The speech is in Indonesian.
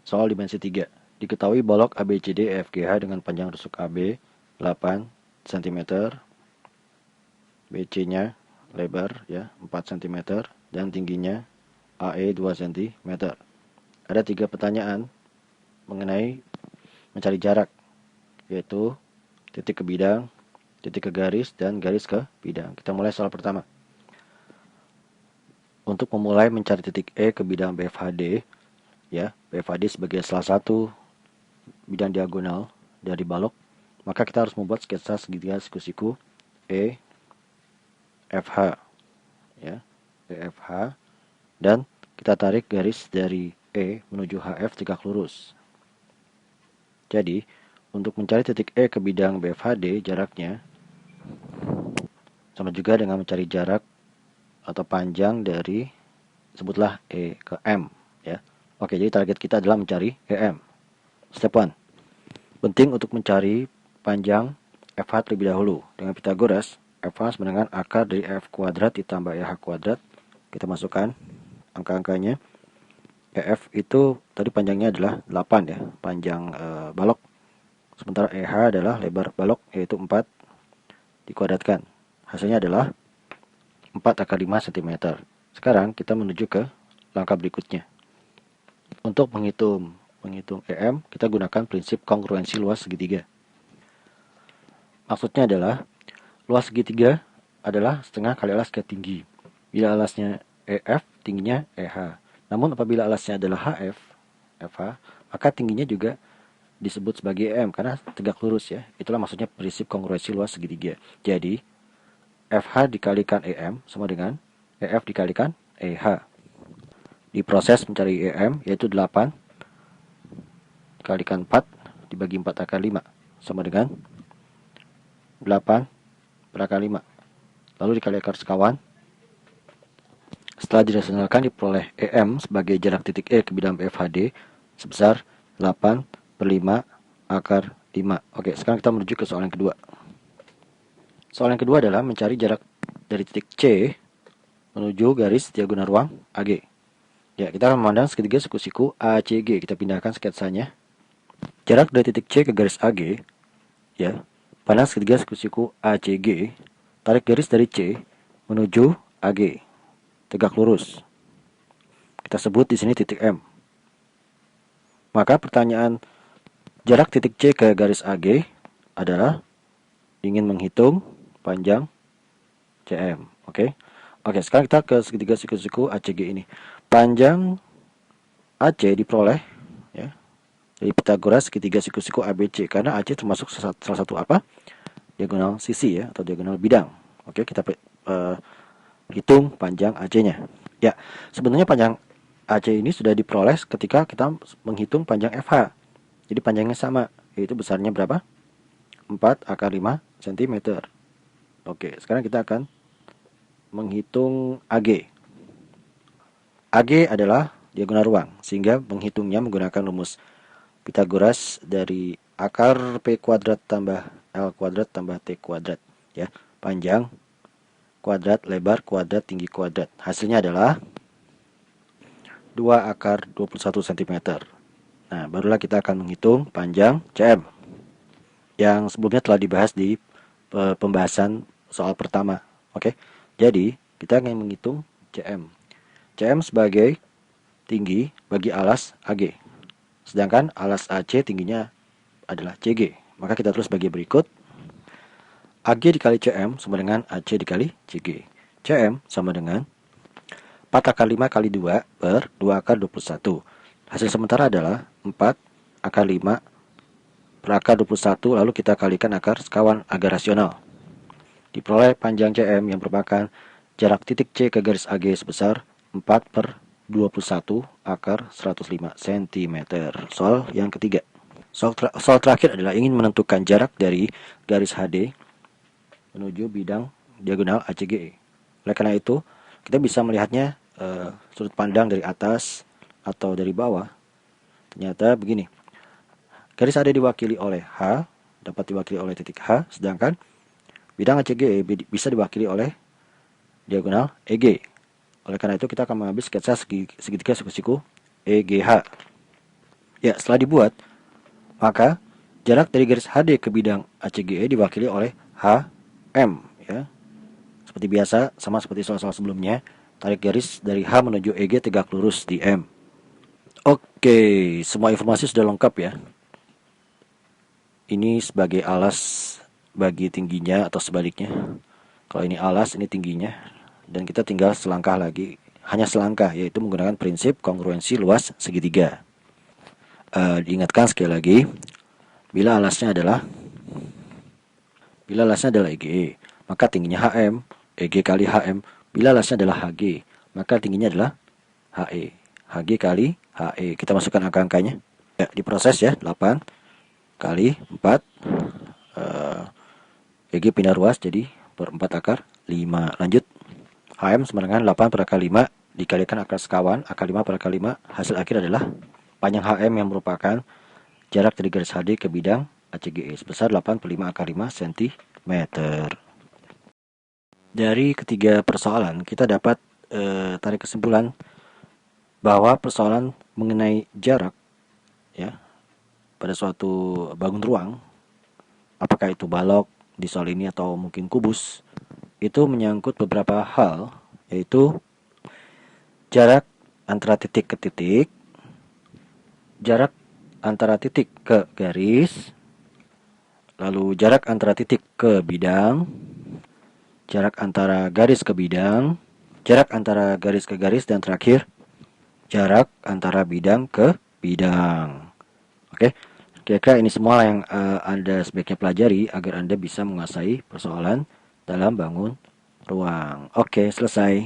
Soal dimensi 3. Diketahui balok ABCD-EFGH dengan panjang rusuk AB 8 cm, BC-nya lebar ya 4 cm dan tingginya AE 2 cm. Ada 3 pertanyaan mengenai mencari jarak, yaitu titik ke bidang, titik ke garis, dan garis ke bidang. Kita mulai soal pertama. Untuk memulai mencari titik E ke bidang BFHD, ya, BFHD sebagai salah satu bidang diagonal dari balok, maka kita harus membuat sketsa segitiga siku-siku EFH, ya, EFH, dan kita tarik garis dari E menuju HF tegak lurus. Jadi, untuk mencari titik E ke bidang BFHD, jaraknya sama juga dengan mencari jarak atau panjang dari, sebutlah E ke M, ya. Oke, jadi target kita adalah mencari EM. Step 1. Penting untuk mencari panjang FH terlebih dahulu. Dengan Pythagoras, FH sama dengan akar dari F kuadrat ditambah EH kuadrat. Kita masukkan angka-angkanya. EF itu tadi panjangnya adalah 8 ya, panjang balok. Sementara EH adalah lebar balok, yaitu 4 dikuadratkan. Hasilnya adalah 4 akar 5 cm. Sekarang kita menuju ke langkah berikutnya. Untuk menghitung EM, kita gunakan prinsip kongruensi luas segitiga. Maksudnya adalah, luas segitiga adalah setengah kali alas ke tinggi. Bila alasnya EF, tingginya EH. Namun apabila alasnya adalah HF, FH, maka tingginya juga disebut sebagai EM karena tegak lurus ya. Itulah maksudnya prinsip kongruensi luas segitiga. Jadi, FH dikalikan EM sama dengan EF dikalikan EH. Di proses mencari EM yaitu 8 dikalikan 4 dibagi 4 akar 5 sama dengan 8 per akar 5. Lalu dikali akar sekawan. Setelah dirasionalkan diperoleh EM sebagai jarak titik E ke bidang BFHD sebesar 8 per 5 akar 5. Oke, sekarang kita menuju ke soal yang kedua. Soal yang kedua adalah mencari jarak dari titik C menuju garis diagonal ruang AG. Ya, kita akan memandang segitiga siku-siku ACG. Kita pindahkan sketsanya. Jarak dari titik C ke garis AG, ya, pandang segitiga siku-siku ACG. Tarik garis dari C menuju AG, tegak lurus. Kita sebut di sini titik M. Maka pertanyaan jarak titik C ke garis AG adalah ingin menghitung panjang CM. Oke. Oke, sekarang kita ke segitiga siku-siku ACG ini. Panjang AC diperoleh ya dari Pythagoras segitiga siku-siku ABC karena AC termasuk salah satu apa? Diagonal sisi ya atau diagonal bidang. Oke, kita hitung panjang AC-nya. Ya, sebenarnya panjang AC ini sudah diperoleh ketika kita menghitung panjang FH. Jadi panjangnya sama, yaitu besarnya berapa? 4 akar 5 cm. Oke, sekarang kita akan menghitung AG. AG adalah diagonal ruang, sehingga menghitungnya menggunakan rumus Pythagoras dari akar P kuadrat tambah L kuadrat tambah T kuadrat. Ya, panjang kuadrat, lebar kuadrat, tinggi kuadrat. Hasilnya adalah 2 akar 21 cm. Nah, barulah kita akan menghitung panjang CM yang sebelumnya telah dibahas di pembahasan soal pertama. Oke, jadi kita akan menghitung CM. CM sebagai tinggi bagi alas AG. Sedangkan alas AC tingginya adalah CG. Maka kita terus bagi berikut. AG dikali CM sama dengan AC dikali CG. CM sama dengan 4 akar 5 kali 2 per 2 akar 21. Hasil sementara adalah 4 akar 5 per akar 21, lalu kita kalikan akar sekawan agar rasional. Diperoleh panjang CM yang merupakan jarak titik C ke garis AG sebesar 4 per 21 akar 105 cm. Soal yang ketiga. Soal terakhir adalah ingin menentukan jarak dari garis HD menuju bidang diagonal ACGE. Oleh karena itu, kita bisa melihatnya sudut pandang dari atas atau dari bawah. Ternyata begini. Garis AD diwakili oleh H, dapat diwakili oleh titik H, sedangkan bidang ACGE bisa diwakili oleh diagonal EG. Oleh karena itu kita akan mengambil sketsa segitiga siku-siku EGH. Ya, setelah dibuat, maka jarak dari garis HD ke bidang ACGE diwakili oleh HM, ya. Seperti biasa, sama seperti soal-soal sebelumnya, tarik garis dari H menuju EG tegak lurus di M. Oke, semua informasi sudah lengkap ya. Ini sebagai alas bagi tingginya atau sebaliknya. Kalau ini alas, ini tingginya. Dan kita tinggal selangkah lagi, hanya selangkah, yaitu menggunakan prinsip kongruensi luas segitiga. Diingatkan sekali lagi, bila alasnya adalah EGE, maka tingginya HM, EG kali HM. Bila alasnya adalah HG, maka tingginya adalah HE. HG kali HE. Kita masukkan angka-angkanya. Ya, diproses ya, 8 kali 4. EG pindah ruas jadi per 4 akar 5. Lanjut. HM sama dengan 8 per akar 5 dikalikan akar sekawan, akar 5 per akar 5. Hasil akhir adalah panjang HM yang merupakan jarak dari garis HD ke bidang ACGE sebesar 8 per 5 akar 5 cm. Dari ketiga persoalan, kita dapat tarik kesimpulan bahwa persoalan mengenai jarak ya pada suatu bangun ruang, apakah itu balok di soal ini atau mungkin kubus, itu menyangkut beberapa hal, yaitu jarak antara titik ke titik, jarak antara titik ke garis, lalu jarak antara titik ke bidang, jarak antara garis ke bidang, jarak antara garis ke garis, dan terakhir jarak antara bidang ke bidang. Oke, kira-kira ini semua yang Anda sebaiknya pelajari agar Anda bisa menguasai persoalan dalam bangun ruang. Oke, selesai.